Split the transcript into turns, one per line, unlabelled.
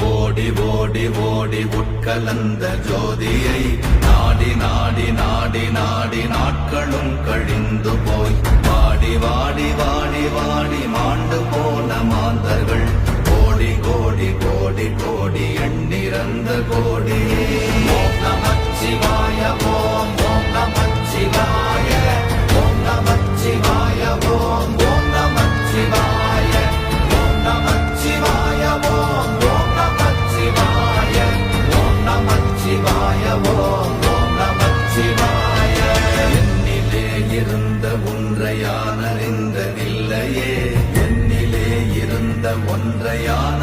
ஓடி ஓடி ஓடி உட்கலந்த ஜோதியை நாடி நாடி நாடி நாடி நாட்களும் கழிந்து போய் வாடி வாடி வாடி வாடி மாண்டு போன மாந்தர்கள் கோடி கோடி கோடி கோடி எண்ணிறந்த கோடியே. ஓம் நமச்சிவாய ஓம் ஓம் நமச்சிவாய ஓம் நமச்சிவாய ஓம் ஓம் நமச்சிவாய ஓம் நமச்சிவாய ஓம் ஓம் நமச்சிவாய ஓம் நமச்சிவாய ஓம் ஓம் நமச்சிவாய. என்னிலே இருந்த ஒன்றையானறிந்ததில்லையே, என்னிலே இருந்த ஒன்றையான